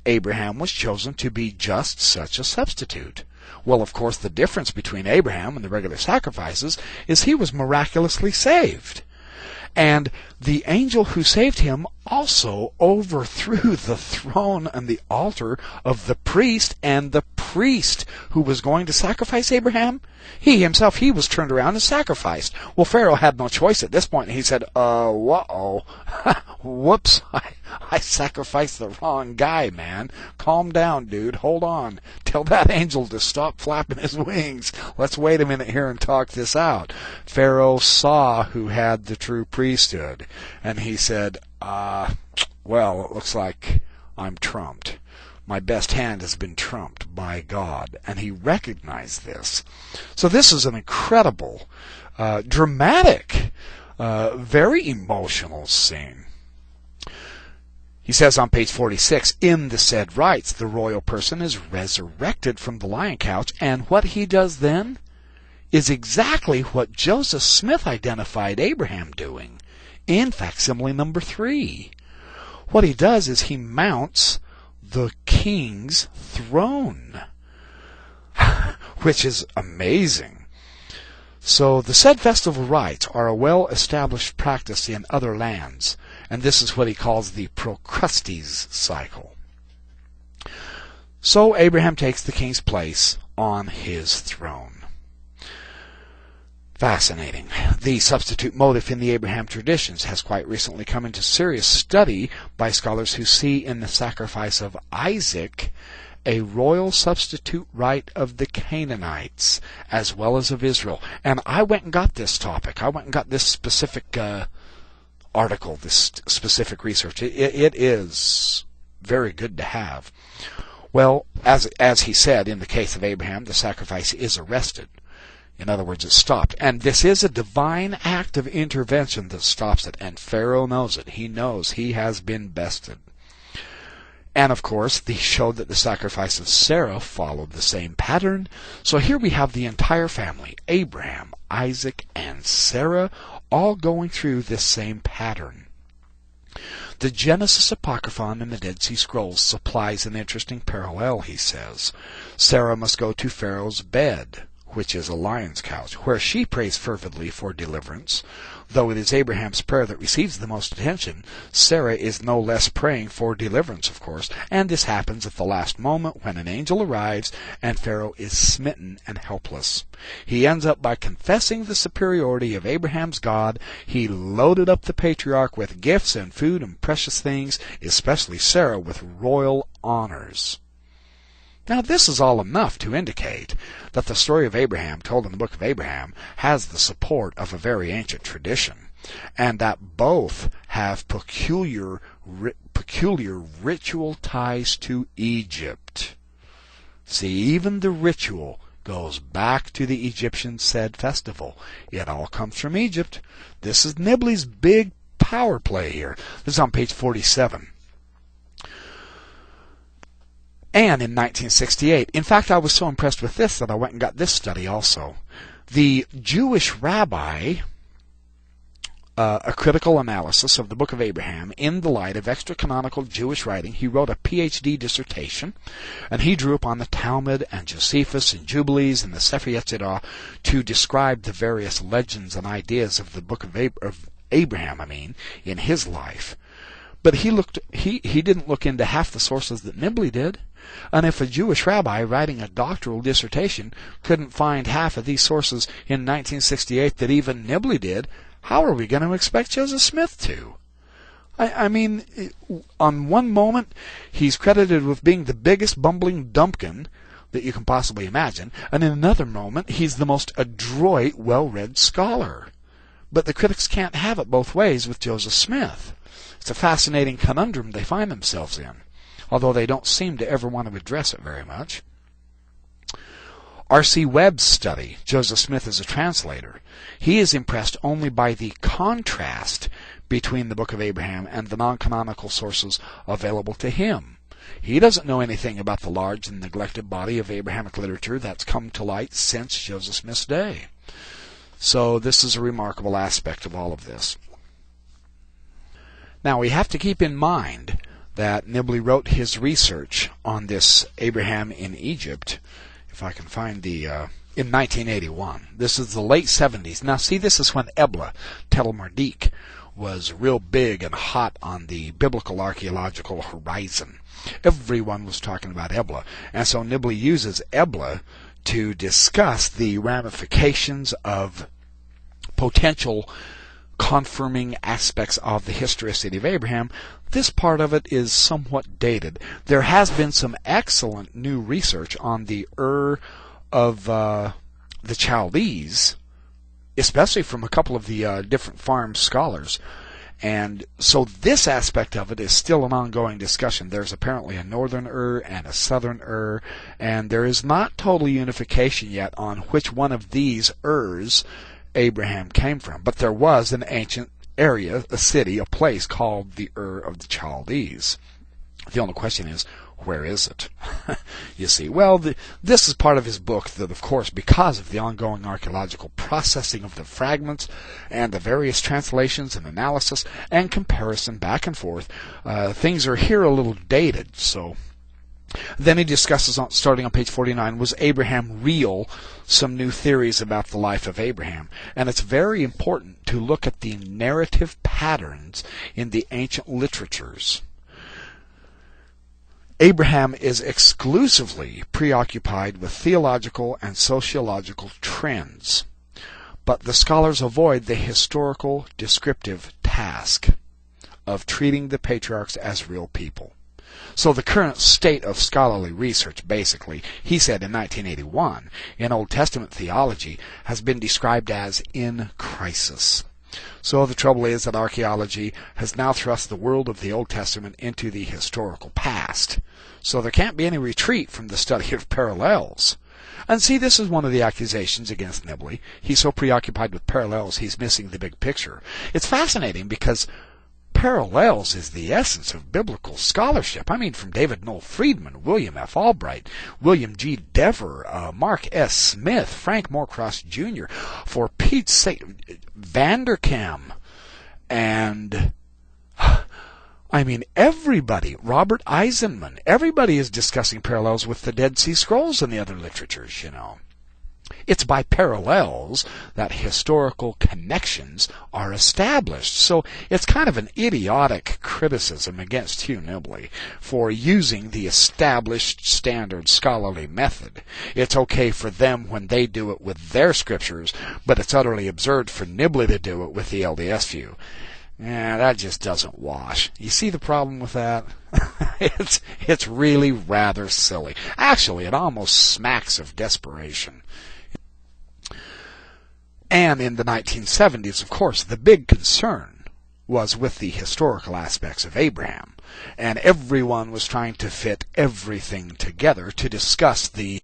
Abraham was chosen to be just such a substitute. Well, of course, the difference between Abraham and the regular sacrifices is he was miraculously saved. And the angel who saved him also overthrew the throne and the altar of the priest, and the priest who was going to sacrifice Abraham, he himself, he was turned around and sacrificed. Well, Pharaoh had no choice at this point. He said, whoops, I sacrificed the wrong guy, man. Calm down, dude. Hold on. Tell that angel to stop flapping his wings. Let's wait a minute here and talk this out. Pharaoh saw who had the true priesthood, and he said, well, it looks like I'm trumped. My best hand has been trumped by God. And he recognized this. So this is an incredible, dramatic, very emotional scene. He says on page 46, in the said rites, the royal person is resurrected from the lion couch, and what he does then is exactly what Joseph Smith identified Abraham doing in facsimile number 3. What he does is he mounts the king's throne, which is amazing. So the said festival rites are a well-established practice in other lands, and this is what he calls the Procrustes cycle. So Abraham takes the king's place on his throne. Fascinating. The substitute motive in the Abraham traditions has quite recently come into serious study by scholars who see in the sacrifice of Isaac a royal substitute rite of the Canaanites as well as of Israel. And I went and got this topic. I went and got this specific article, this specific research. It is very good to have. Well, as he said, in the case of Abraham, the sacrifice is arrested. In other words, it's stopped. And this is a divine act of intervention that stops it. And Pharaoh knows it. He knows he has been bested. And of course, they showed that the sacrifice of Sarah followed the same pattern. So here we have the entire family, Abraham, Isaac, and Sarah, all going through this same pattern. The Genesis Apocryphon in the Dead Sea Scrolls supplies an interesting parallel, he says. Sarah must go to Pharaoh's bed, which is a lion's couch, where she prays fervently for deliverance. Though it is Abraham's prayer that receives the most attention, Sarah is no less praying for deliverance, of course, and this happens at the last moment when an angel arrives and Pharaoh is smitten and helpless. He ends up by confessing the superiority of Abraham's God. He loaded up the patriarch with gifts and food and precious things, especially Sarah with royal honors. Now, this is all enough to indicate that the story of Abraham told in the book of Abraham has the support of a very ancient tradition, and that both have peculiar ritual ties to Egypt. See, even the ritual goes back to the Egyptian said festival. It all comes from Egypt. This is Nibley's big power play here. This is on page 47. And in 1968, in fact, I was so impressed with this that I went and got this study also. The Jewish rabbi, a critical analysis of the book of Abraham in the light of extra-canonical Jewish writing, he wrote a PhD dissertation, and he drew upon the Talmud and Josephus and Jubilees and the Sefer Yetzirah to describe the various legends and ideas of the book of Abraham, in his life. But he didn't look into half the sources that Nibley did. And if a Jewish rabbi writing a doctoral dissertation couldn't find half of these sources in 1968 that even Nibley did, how are we going to expect Joseph Smith to? On one moment, he's credited with being the biggest bumbling dumpkin that you can possibly imagine, and in another moment, he's the most adroit, well-read scholar. But the critics can't have it both ways with Joseph Smith. It's a fascinating conundrum they find themselves in, although they don't seem to ever want to address it very much. R.C. Webb's study, Joseph Smith as a translator, he is impressed only by the contrast between the Book of Abraham and the non-canonical sources available to him. He doesn't know anything about the large and neglected body of Abrahamic literature that's come to light since Joseph Smith's day. So this is a remarkable aspect of all of this. Now, we have to keep in mind that Nibley wrote his research on this Abraham in Egypt, if I can find the, in 1981. This is the late 70s. Now see, this is when Ebla, Tel Mardik, was real big and hot on the biblical archaeological horizon. Everyone was talking about Ebla, and so Nibley uses Ebla to discuss the ramifications of potential confirming aspects of the historicity of Abraham. This part of it is somewhat dated. There has been some excellent new research on the of the Chaldees, especially from a couple of the different farm scholars. And so this aspect of it is still an ongoing discussion. There's apparently a northern and a southern and there is not total unification yet on which one of these Abraham came from. But there was an ancient area, a city, a place called the of the Chaldees. The only question is, where is it? You see, well, this is part of his book that, of course, because of the ongoing archaeological processing of the fragments and the various translations and analysis and comparison back and forth, things are here a little dated. So then he discusses, starting on page 49, was Abraham real? Some new theories about the life of Abraham. And it's very important to look at the narrative patterns in the ancient literatures. Abraham is exclusively preoccupied with theological and sociological trends, but the scholars avoid the historical descriptive task of treating the patriarchs as real people. So the current state of scholarly research, basically, he said in 1981, in Old Testament theology, has been described as in crisis. So the trouble is that archaeology has now thrust the world of the Old Testament into the historical past. So there can't be any retreat from the study of parallels. And see, this is one of the accusations against Nibley. He's so preoccupied with parallels, he's missing the big picture. It's fascinating because parallels is the essence of biblical scholarship. I mean, from David Noel Friedman, William F. Albright, William G. Dever, Mark S. Smith, Frank Moorcross Jr., for Pete's sake, Vanderkam, and I mean, everybody, Robert Eisenman, everybody is discussing parallels with the Dead Sea Scrolls and the other literatures, you know. It's by parallels that historical connections are established. So it's kind of an idiotic criticism against Hugh Nibley for using the established standard scholarly method. It's okay for them when they do it with their scriptures, but it's utterly absurd for Nibley to do it with the LDS view. That just doesn't wash. You see the problem with that? It's really rather silly. Actually, it almost smacks of desperation. And in the 1970s, of course, the big concern was with the historical aspects of Abraham. And everyone was trying to fit everything together to discuss the